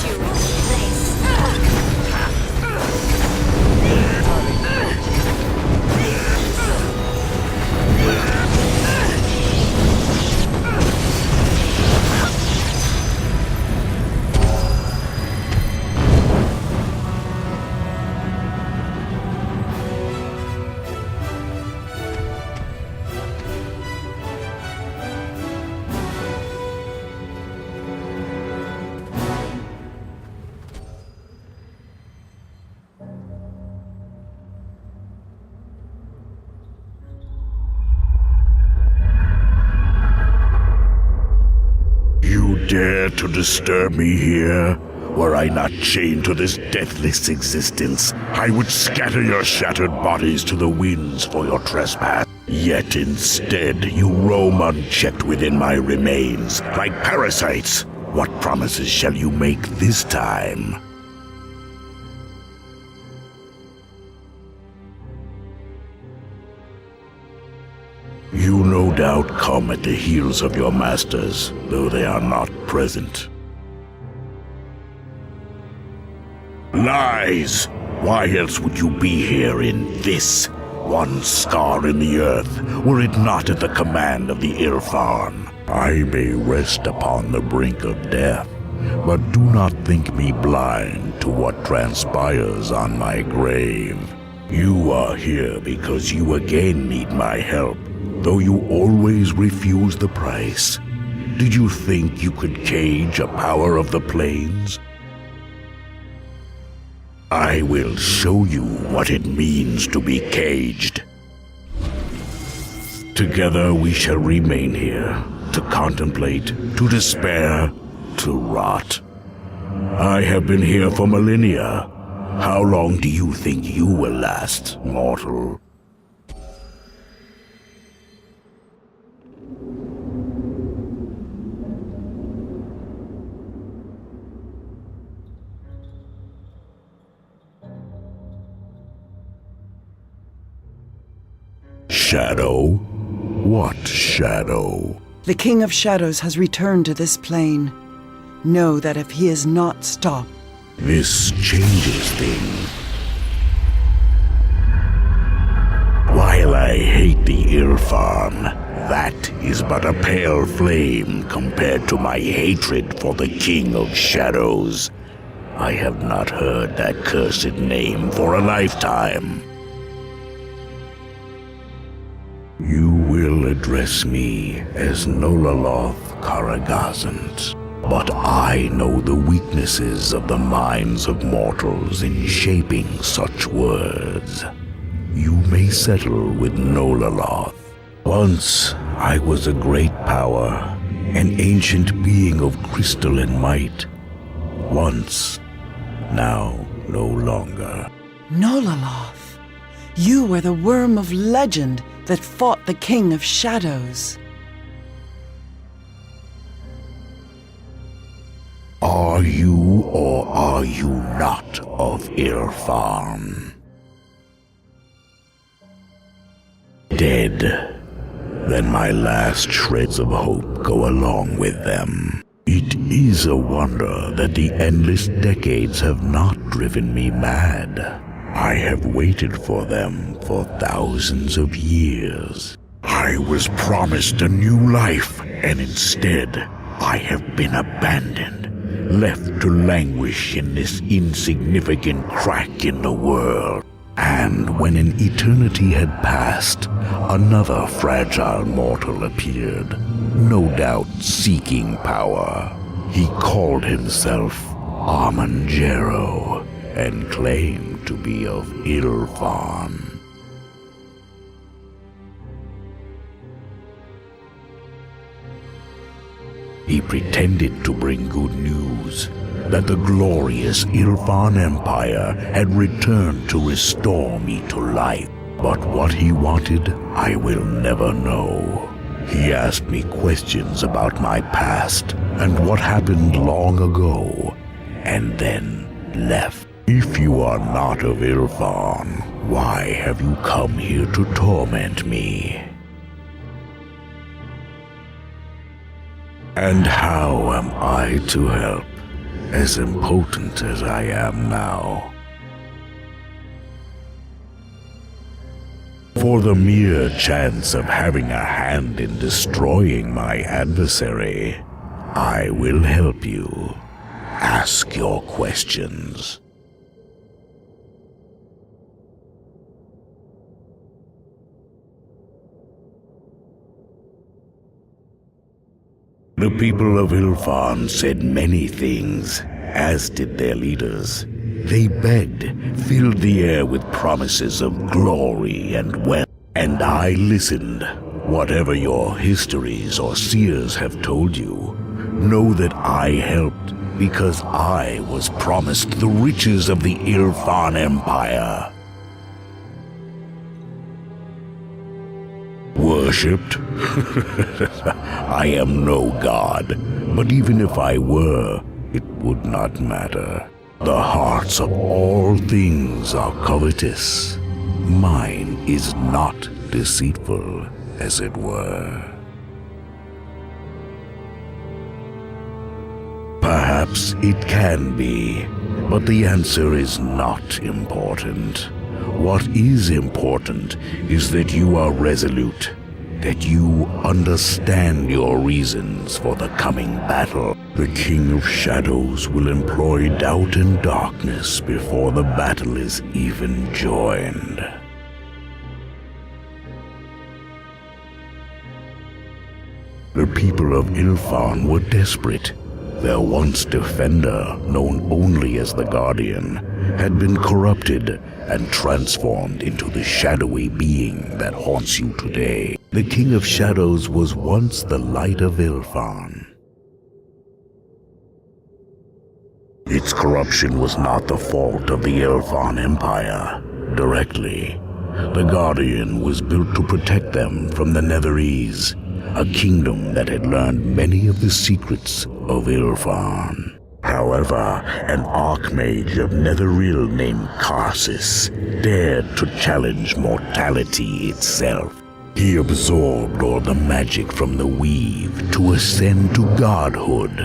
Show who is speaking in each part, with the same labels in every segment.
Speaker 1: you in place.
Speaker 2: You dare to disturb me here? Were I not chained to this deathless existence, I would scatter your shattered bodies to the winds for your trespass. Yet instead, you roam unchecked within my remains, like parasites. What promises shall you make this time? You no doubt come at the heels of your masters, though they are not present. Lies! Why else would you be here in this, one scar in the earth, were it not at the command of the Ilfarn? I may rest upon the brink of death, but do not think me blind to what transpires on my grave. You are here because you again need my help, though you always refuse the price. Did you think you could cage a power of the plains? I will show you what it means to be caged. Together we shall remain here, to contemplate, to despair, to rot. I have been here for millennia. How long do you think you will last, mortal? Shadow? What shadow?
Speaker 3: The King of Shadows has returned to this plane. Know that if he is not stopped,
Speaker 2: This changes things. While I hate the Ilfarn, that is but a pale flame compared to my hatred for the King of Shadows. I have not heard that cursed name for a lifetime. You will address me as Nolaloth Karagazant, but I know the weaknesses of the minds of mortals in shaping such words. You may settle with Nolaloth. Once I was a great power, an ancient being of crystalline might. Once, now no longer.
Speaker 3: Nolaloth, you were the worm of legend that fought the King of Shadows.
Speaker 2: Are you or are you not of Ilfarn? Dead. Then my last shreds of hope go along with them. It is a wonder that the endless decades have not driven me mad. I have waited for them for thousands of years. I was promised a new life, and instead, I have been abandoned, left to languish in this insignificant crack in the world. And when an eternity had passed, another fragile mortal appeared, no doubt seeking power. He called himself Armanjero and claimed to be of Ilfarn. He pretended to bring good news, that the glorious Ilfarn Empire had returned to restore me to life. But what he wanted, I will never know. He asked me questions about my past and what happened long ago, and then left. If you are not of Ilfarn, why have you come here to torment me? And how am I to help? as impotent as I am now. For the mere chance of having a hand in destroying my adversary, I will help you. Ask your questions. The people of Ilfan said many things, as did their leaders. They begged, filled the air with promises of glory and wealth, and I listened. Whatever your histories or seers have told you, know that I helped because I was promised the riches of the Ilfan Empire. Worshipped? I am no god, but even if I were, it would not matter. The hearts of all things are covetous. Mine is not deceitful, as it were. Perhaps it can be, but the answer is not important. What is important is that you are resolute, that you understand your reasons for the coming battle. The King of Shadows will employ doubt and darkness before the battle is even joined. The people of Ilfan were desperate. Their once defender, known only as the Guardian, had been corrupted and transformed into the shadowy being that haunts you today. The King of Shadows was once the light of Ilfan. Its corruption was not the fault of the Ilfan Empire, directly. The Guardian was built to protect them from the Netherese, a kingdom that had learned many of the secrets of Ilfan. However, an archmage of Netheril named Karsus dared to challenge mortality itself. He absorbed all the magic from the weave to ascend to godhood,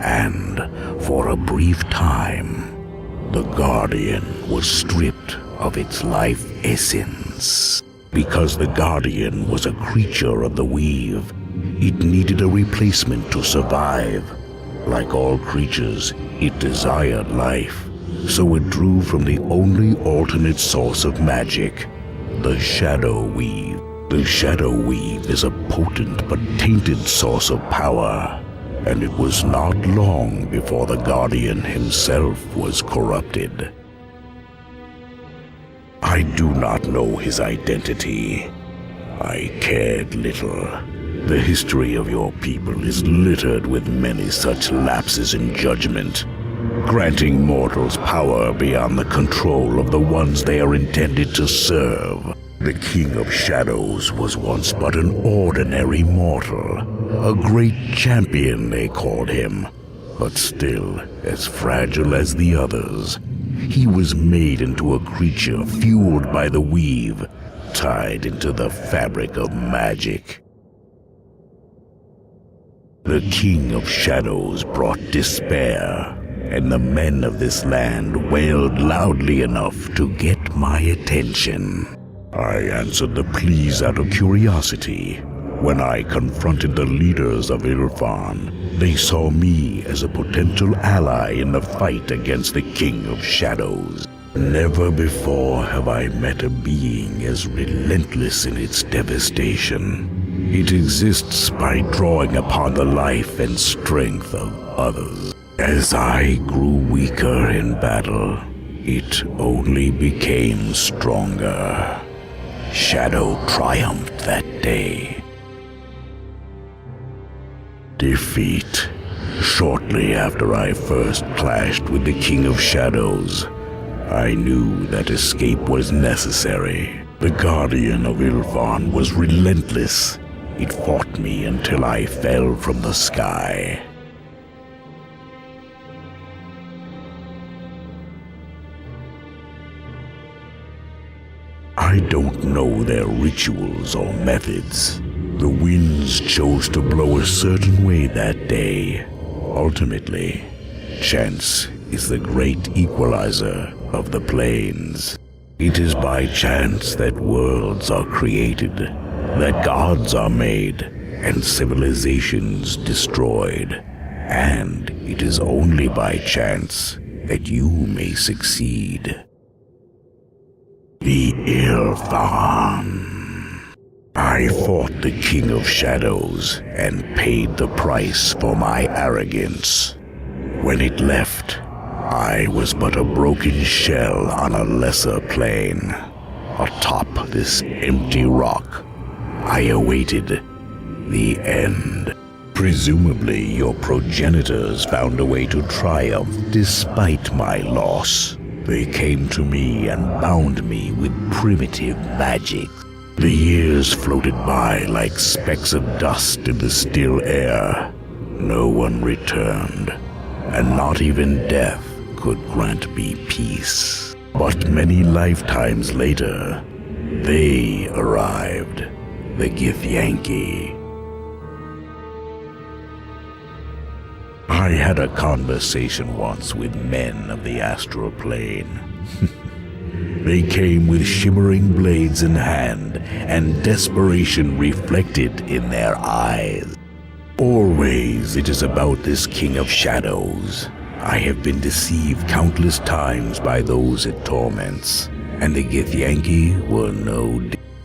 Speaker 2: and for a brief time, the Guardian was stripped of its life essence. Because the Guardian was a creature of the weave, it needed a replacement to survive. Like all creatures, it desired life, so it drew from the only alternate source of magic, the Shadow Weave. The Shadow Weave is a potent but tainted source of power, and it was not long before the Guardian himself was corrupted. I do not know his identity. I cared little. The history of your people is littered with many such lapses in judgment, granting mortals power beyond the control of the ones they are intended to serve. The King of Shadows was once but an ordinary mortal, a great champion they called him, but still as fragile as the others. He was made into a creature fueled by the weave, tied into the fabric of magic. The King of Shadows brought despair, and the men of this land wailed loudly enough to get my attention. I answered the pleas out of curiosity. When I confronted the leaders of Ilfan, they saw me as a potential ally in the fight against the King of Shadows. Never before have I met a being as relentless in its devastation. It exists by drawing upon the life and strength of others. As I grew weaker in battle, it only became stronger. Shadow triumphed that day. Defeat. Shortly after I first clashed with the King of Shadows, I knew that escape was necessary. The Guardian of Ilfan was relentless. It fought me until I fell from the sky. I don't know their rituals or methods. The winds chose to blow a certain way that day. Ultimately, Chance is the great equalizer of the planes. It is by chance that worlds are created, that gods are made, and civilizations destroyed. And it is only by chance that you may succeed. The Ilfan. I fought the King of Shadows and paid the price for my arrogance. When it left, I was but a broken shell on a lesser plane. Atop this empty rock, I awaited the end. Presumably, your progenitors found a way to triumph despite my loss. They came to me and bound me with primitive magic. The years floated by like specks of dust in the still air. No one returned, and not even death could grant me peace. But many lifetimes later, they arrived, the Githyanki. I had a conversation once with men of the astral plane. They came with shimmering blades in hand, and desperation reflected in their eyes. Always it is about this King of Shadows. I have been deceived countless times by those it torments, and the Githyanki were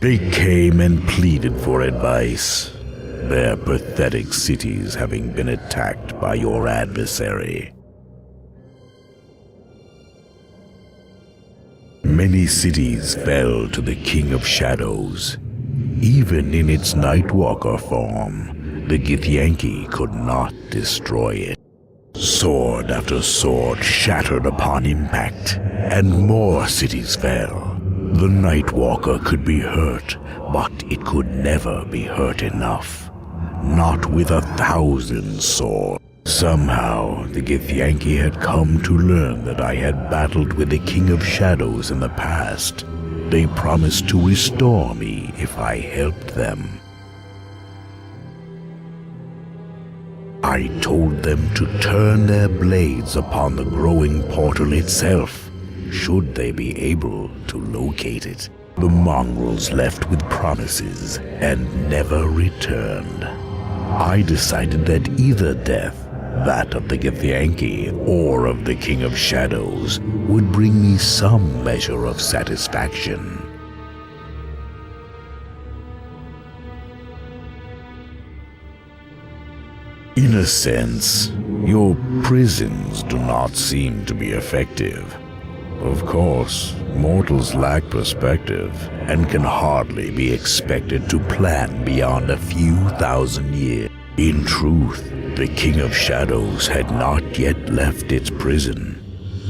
Speaker 2: They came and pleaded for advice, their pathetic cities having been attacked by your adversary. Many cities fell to the King of Shadows. Even in its Nightwalker form, the Githyanki could not destroy it. Sword after sword shattered upon impact, and more cities fell. The Nightwalker could be hurt, but it could never be hurt enough. Not with 1,000 swords. Somehow, the Githyanki had come to learn that I had battled with the King of Shadows in the past. They promised to restore me if I helped them. I told them to turn their blades upon the growing portal itself, should they be able to locate it. The mongrels left with promises and never returned. I decided that either death, that of the Githyanki or of the King of Shadows, would bring me some measure of satisfaction. In a sense, your prisons do not seem to be effective. Of course, mortals lack perspective and can hardly be expected to plan beyond a few thousand years. In truth, the King of Shadows had not yet left its prison.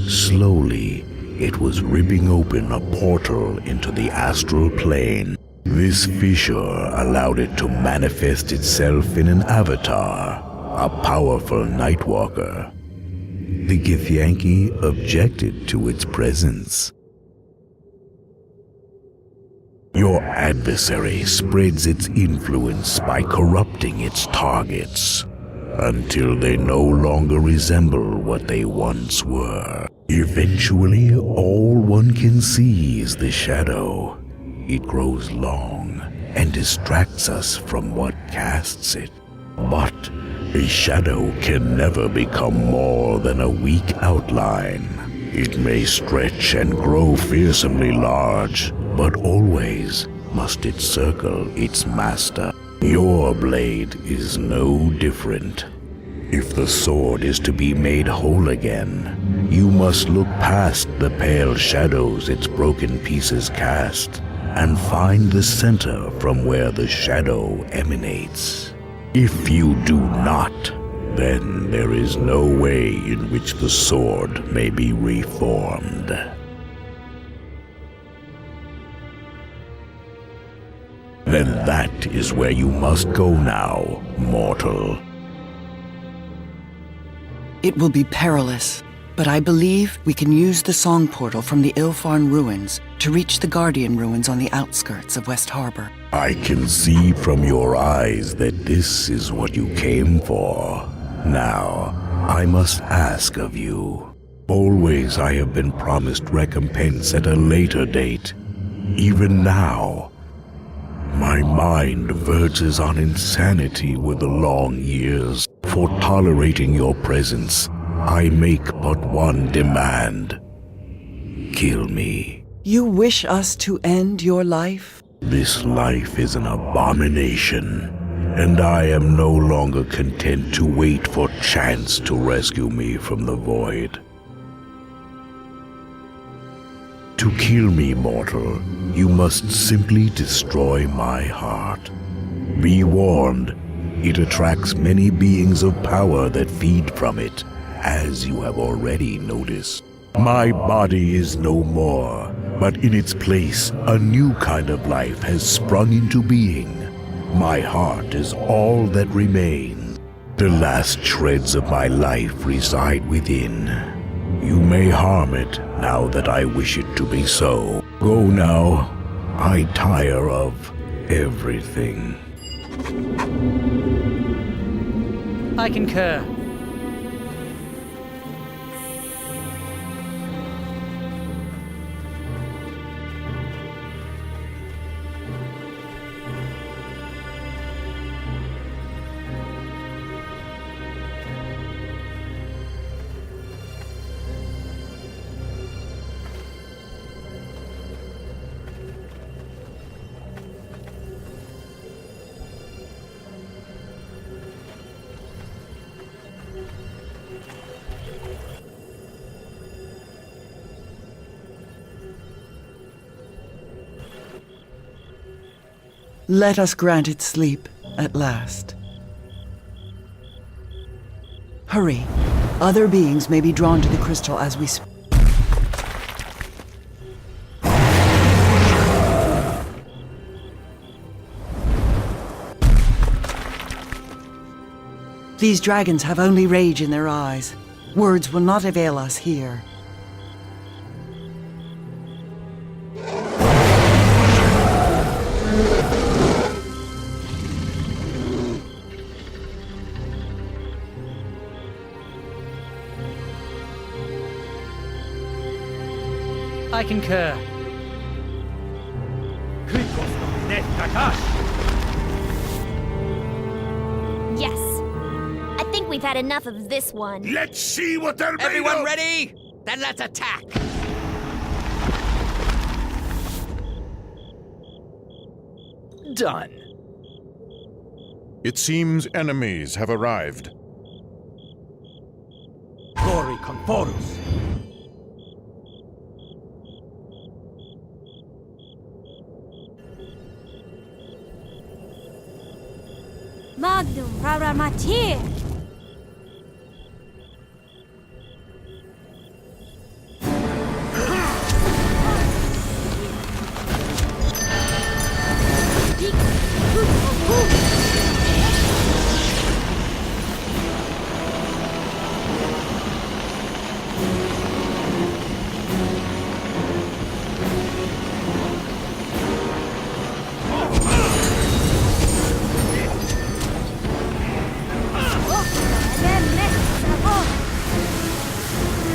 Speaker 2: Slowly, it was ripping open a portal into the astral plane. This fissure allowed it to manifest itself in an avatar, a powerful Nightwalker. The Githyanki objected to its presence. Your adversary spreads its influence by corrupting its targets, until they no longer resemble what they once were. Eventually, all one can see is the shadow. It grows long and distracts us from what casts it. But a shadow can never become more than a weak outline. It may stretch and grow fearsomely large, but always must it circle its master. Your blade is no different. If the sword is to be made whole again, you must look past the pale shadows its broken pieces cast, and find the center from where the shadow emanates. If you do not, then there is no way in which the sword may be reformed. Then that is where you must go now, mortal.
Speaker 3: It will be perilous, but I believe we can use the song portal from the Ilfarn ruins to reach the Guardian ruins on the outskirts of West Harbor.
Speaker 2: I can see from your eyes that this is what you came for. Now, I must ask of you. Always I have been promised recompense at a later date. Even now, my mind verges on insanity with the long years. For tolerating your presence, I make but one demand. Kill me.
Speaker 3: You wish us to end your life?
Speaker 2: This life is an abomination, and I am no longer content to wait for chance to rescue me from the void. To kill me, mortal, you must simply destroy my heart. Be warned, it attracts many beings of power that feed from it, as you have already noticed. My body is no more, but in its place, a new kind of life has sprung into being. My heart is all that remains. The last shreds of my life reside within. You may harm it now that I wish it to be so. Go now. I tire of everything.
Speaker 1: I concur.
Speaker 3: Let us grant it sleep, at last. Hurry. Other beings may be drawn to the crystal as we speak. These dragons have only rage in their eyes. Words will not avail us here.
Speaker 1: I concur.
Speaker 4: Yes. I think we've had enough of this one.
Speaker 5: Let's see what they're made
Speaker 6: Everyone
Speaker 5: of.
Speaker 6: ready? Then let's attack! Done.
Speaker 5: It seems enemies have arrived.
Speaker 6: Glory Conforus.
Speaker 4: Magnum Raramatir!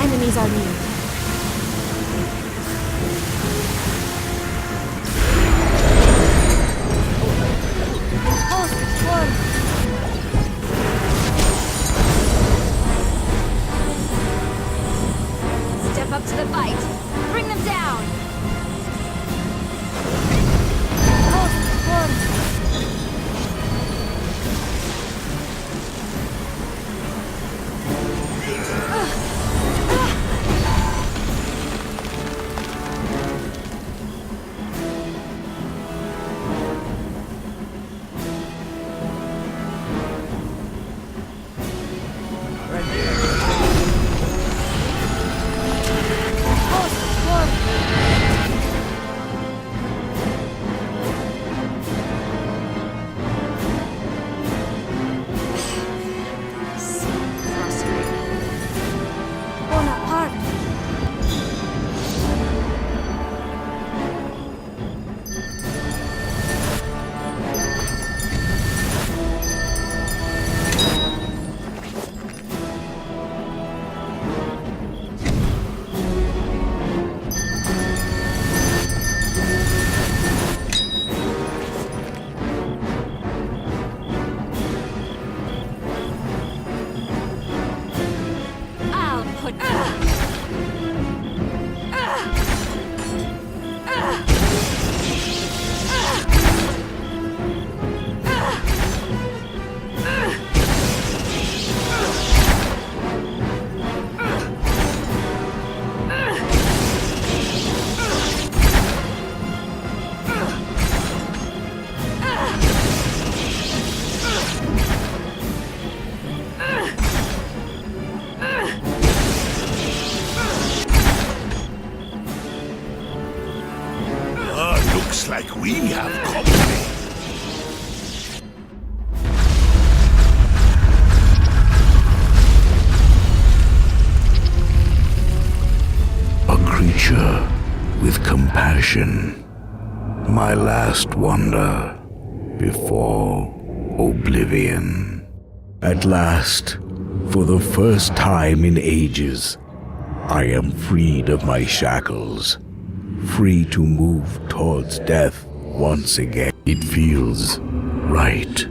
Speaker 4: Enemies are near. Step up to the fight. Bring them down.
Speaker 2: We have company. A creature with compassion. My last wonder before oblivion. At last, for the first time in ages, I am freed of my shackles, free to move towards death once again. It feels right.